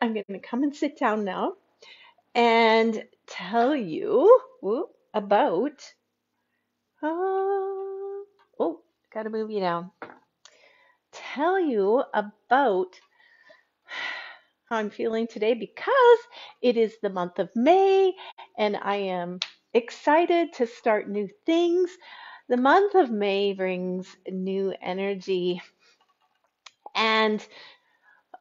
I'm going to come and sit down now and tell you about. Oh, got to move you down. Tell you about how I'm feeling today because it is the month of May and I am excited to start new things. The month of May brings new energy and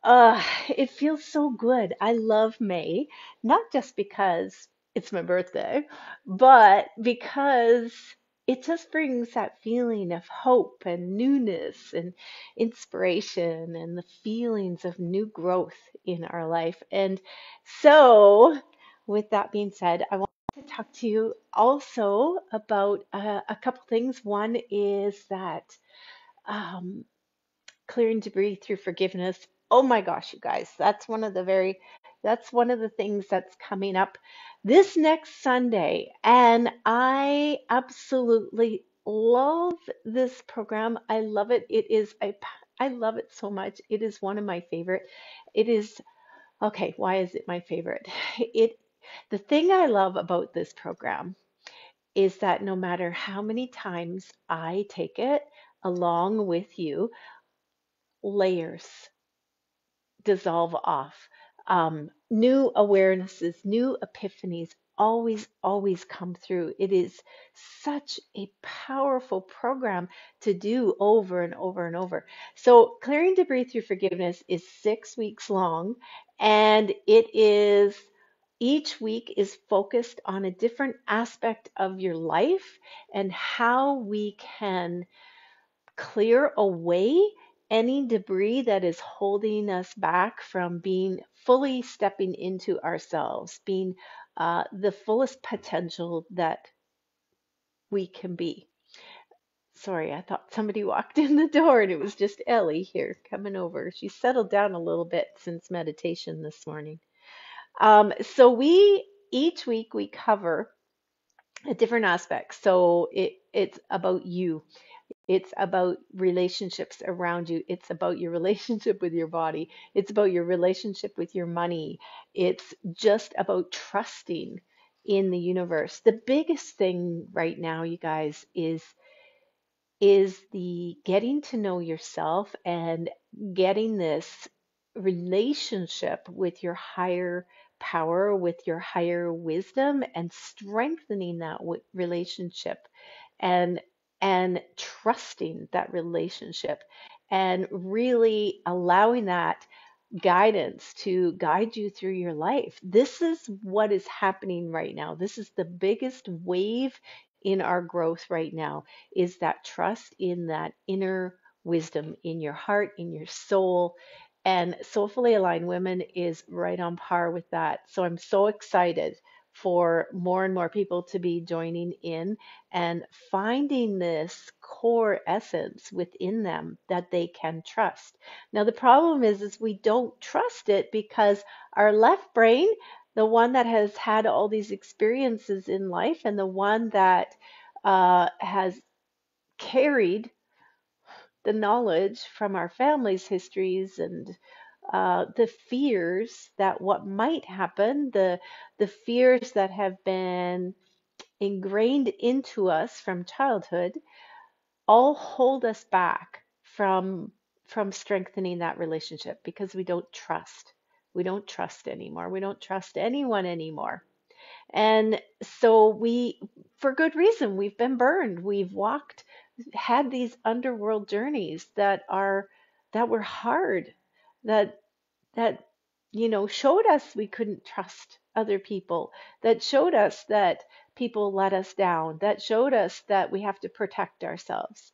it feels so good. I love May, not just because it's my birthday, but because it just brings that feeling of hope and newness and inspiration and the feelings of new growth in our life. And so, with that being said, I want to talk to you also about a couple things. One is that um, clearing debris through forgiveness. Oh my gosh, you guys, that's one of the things that's coming up this next Sunday. And I absolutely love this program. I love it. I love it so much. It is one of my favorite. It is okay, why is it my favorite? It the thing I love about this program is that no matter how many times I take it along with you, layers dissolve off. New awarenesses, new epiphanies always come through. It is such a powerful program to do over and over and over. So, Clearing Debris Through Forgiveness is 6 weeks long, and it is each week is focused on a different aspect of your life and how we can clear away any debris that is holding us back from being fully stepping into ourselves, being the fullest potential that we can be. Sorry, I thought somebody walked in the door and it was just Ellie here coming over. She settled down a little bit since meditation this morning. So we each week we cover a different aspect. So it's about you. It's about relationships around you. It's about your relationship with your body. It's about your relationship with your money. It's just about trusting in the universe. The biggest thing right now, you guys, is the getting to know yourself and getting this relationship with your higher power, with your higher wisdom, and strengthening that relationship and trusting that relationship and really allowing that guidance to guide you through your life. This is what is happening right now. This is the biggest wave in our growth right now is that trust in that inner wisdom in your heart, in your soul. And Soulfully Aligned Women is right on par with that. So I'm so excited for more and more people to be joining in and finding this core essence within them that they can trust. Now the problem is we don't trust it because our left brain, the one that has had all these experiences in life and the one that has carried the knowledge from our families' histories and the fears that what might happen, the fears that have been ingrained into us from childhood, all hold us back from strengthening that relationship because we don't trust. We don't trust anymore. We don't trust anyone anymore. And so for good reason, we've been burned. We've walked, had these underworld journeys that were hard, that that showed us we couldn't trust other people, that showed us that people let us down, that showed us that we have to protect ourselves.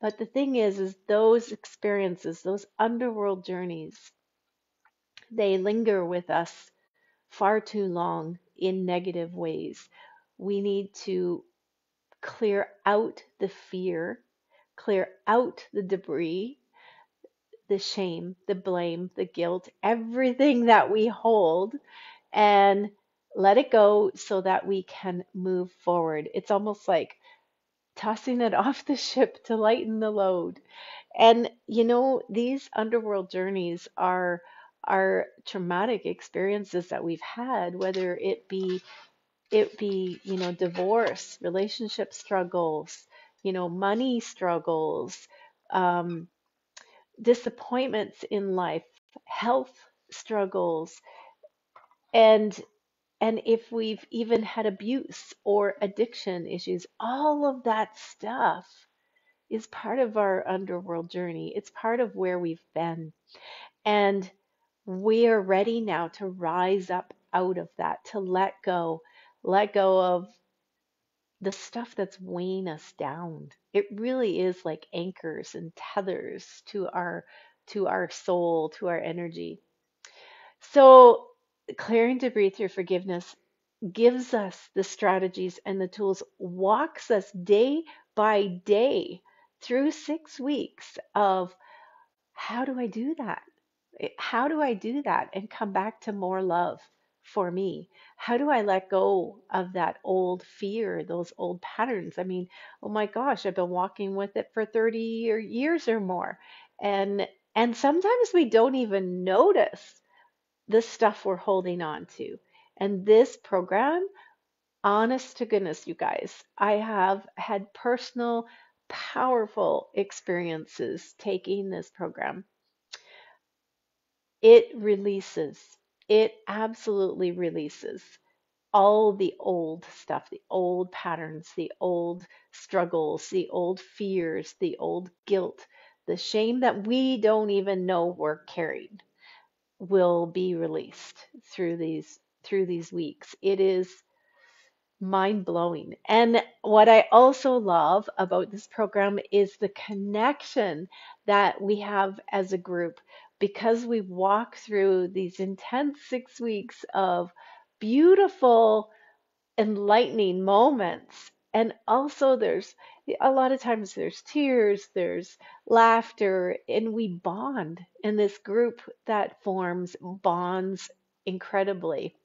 But the thing is those experiences, those underworld journeys, they linger with us far too long in negative ways. We need to clear out the fear, clear out the debris, the shame, the blame, the guilt, everything that we hold, and let it go so that we can move forward. It's almost like tossing it off the ship to lighten the load. And these underworld journeys our traumatic experiences that we've had, whether it be divorce, relationship struggles, money struggles, um, disappointments in life, health struggles, and if we've even had abuse or addiction issues, all of that stuff is part of our underworld journey. It's part of where we've been. And we are ready now to rise up out of that, to let go of the stuff that's weighing us down. It really is like anchors and tethers to our soul, to our energy. So clearing debris through forgiveness gives us the strategies and the tools, walks us day by day through 6 weeks of how do I do that? How do I do that and come back to more love for me? How do I let go of that old fear, those old patterns? I mean, oh my gosh, I've been walking with it for 30 years or more. And sometimes we don't even notice the stuff we're holding on to. And this program, honest to goodness, you guys, I have had personal, powerful experiences taking this program. It releases, it absolutely releases all the old stuff, the old patterns, the old struggles, the old fears, the old guilt, the shame that we don't even know we're carrying will be released through these weeks. It is mind blowing. And what I also love about this program is the connection that we have as a group because we walk through these intense 6 weeks of beautiful, enlightening moments. And also, there's a lot of times there's tears, there's laughter, and we bond. And this group that forms bonds incredibly.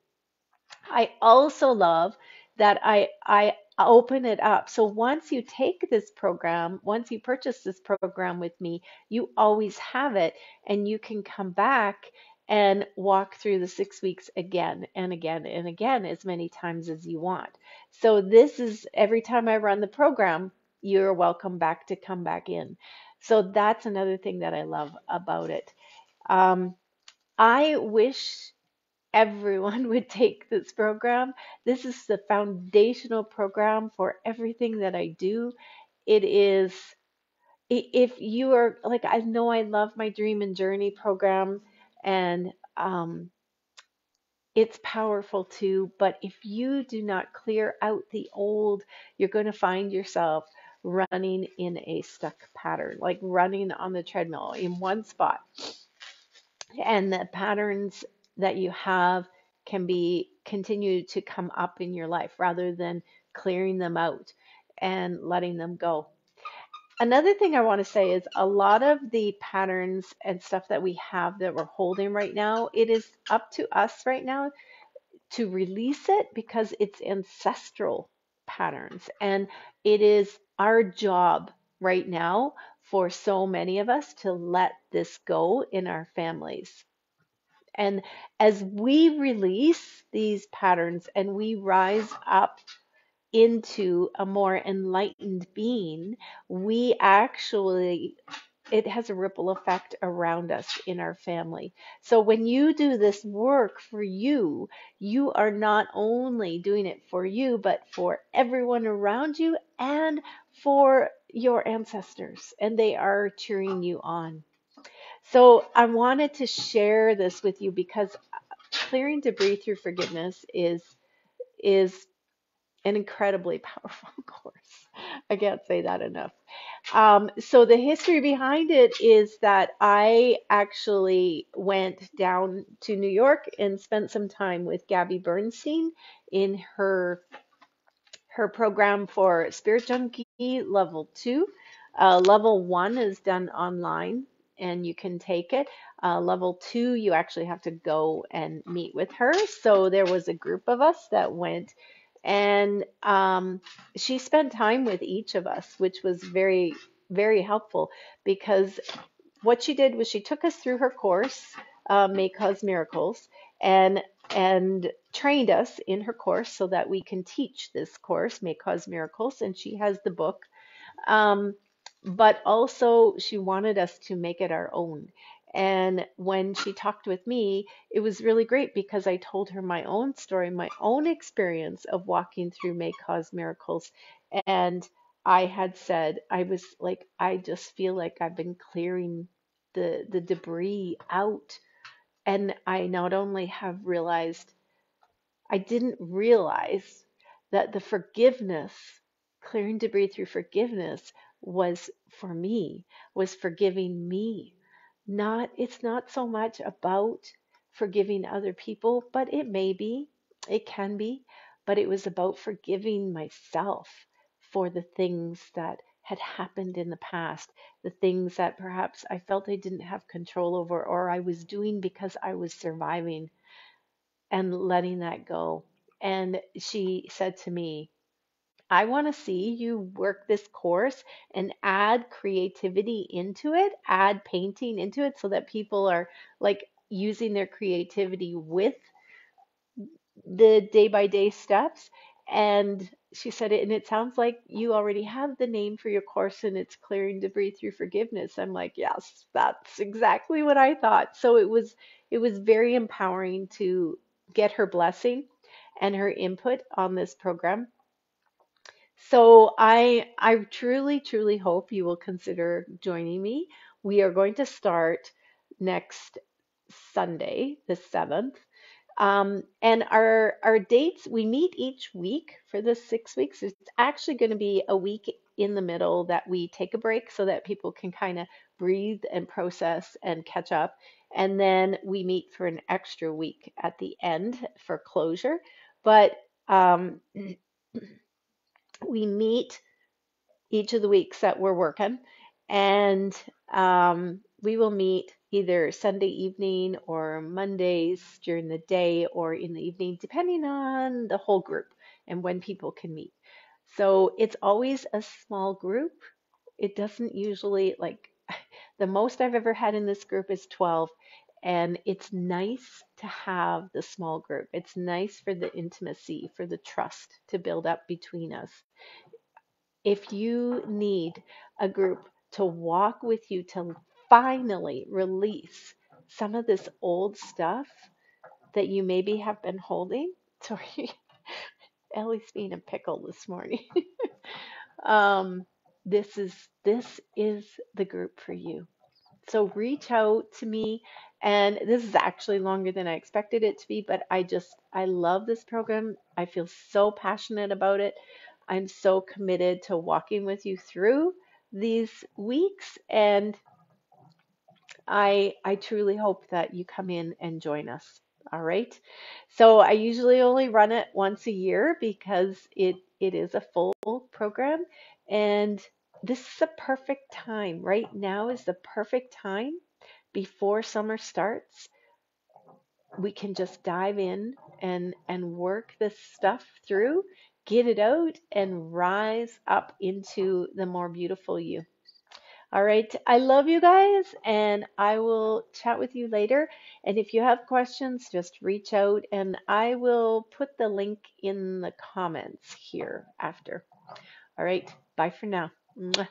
I also love that I open it up. So once you take this program, once you purchase this program with me, you always have it and you can come back and walk through the 6 weeks again and again and again as many times as you want. So this is every time I run the program, you're welcome back to come back in. So that's another thing that I love about it. Um, I wish everyone would take this program. This is the foundational program for everything that I do. It is, if you are like, I know I love my Dream and Journey program, and it's powerful too. But if you do not clear out the old, you're going to find yourself running in a stuck pattern, like running on the treadmill in one spot, and the patterns that you have can be continue to come up in your life rather than clearing them out and letting them go. Another thing I want to say is a lot of the patterns and stuff that we have that we're holding right now, it is up to us right now to release it because it's ancestral patterns, and it is our job right now for so many of us to let this go in our families. And as we release these patterns and we rise up into a more enlightened being, we actually, it has a ripple effect around us in our family. So when you do this work for you, you are not only doing it for you, but for everyone around you and for your ancestors, and they are cheering you on. So I wanted to share this with you because clearing debris through forgiveness is an incredibly powerful course. I can't say that enough. So the history behind it is that I actually went down to New York and spent some time with Gabby Bernstein in her program for Spirit Junkie Level 2. Level 1 is done online and you can take it. Level 2, you actually have to go and meet with her. So there was a group of us that went, and she spent time with each of us, which was very, very helpful because what she did was she took us through her course. May Cause Miracles, and and trained us in her course so that we can teach this course, May Cause Miracles, and she has the book. Um, but also, she wanted us to make it our own. And when she talked with me, it was really great because I told her my own story, my own experience of walking through May Cause Miracles. And I had said, I was like, I just feel like I've been clearing the debris out. And I not only have realized I didn't realize that the forgiveness, clearing debris through forgiveness, was for me, was forgiving me. It's not so much about forgiving other people, but it can be, but it was about forgiving myself for the things that had happened in the past, the things that perhaps I felt I didn't have control over or I was doing because I was surviving and letting that go. And she said to me, I want to see you work this course and add creativity into it, add painting into it so that people are like using their creativity with the day by day steps. And she said it, and it sounds like you already have the name for your course and it's clearing debris through forgiveness. I'm like, yes, that's exactly what I thought. So it was very empowering to get her blessing and her input on this program. So I truly, truly hope you will consider joining me. We are going to start next Sunday, the 7th. And our dates, we meet each week for the 6 weeks. It's actually going to be a week in the middle that we take a break so that people can kind of breathe and process and catch up. And then we meet for an extra week at the end for closure. But we meet each of the weeks that we're working. And we will meet either Sunday evening or Mondays during the day or in the evening, depending on the whole group and when people can meet. So it's always a small group. It doesn't usually, like, the most I've ever had in this group is 12. And it's nice to have the small group. It's nice for the intimacy, for the trust to build up between us. If you need a group to walk with you to finally release some of this old stuff that you maybe have been holding, sorry, Ellie's being a pickle this morning. um, this is the group for you. So reach out to me. And this is actually longer than I expected it to be, but I love this program. I feel so passionate about it. I'm so committed to walking with you through these weeks. And I truly hope that you come in and join us. All right. So I usually only run it once a year because it is a full program. And this is the perfect time. Right now is the perfect time before summer starts. We can just dive in and work this stuff through, get it out, and rise up into the more beautiful you. All right. I love you guys, and I will chat with you later. And if you have questions, just reach out, and I will put the link in the comments here after. All right. Bye for now. Mwah.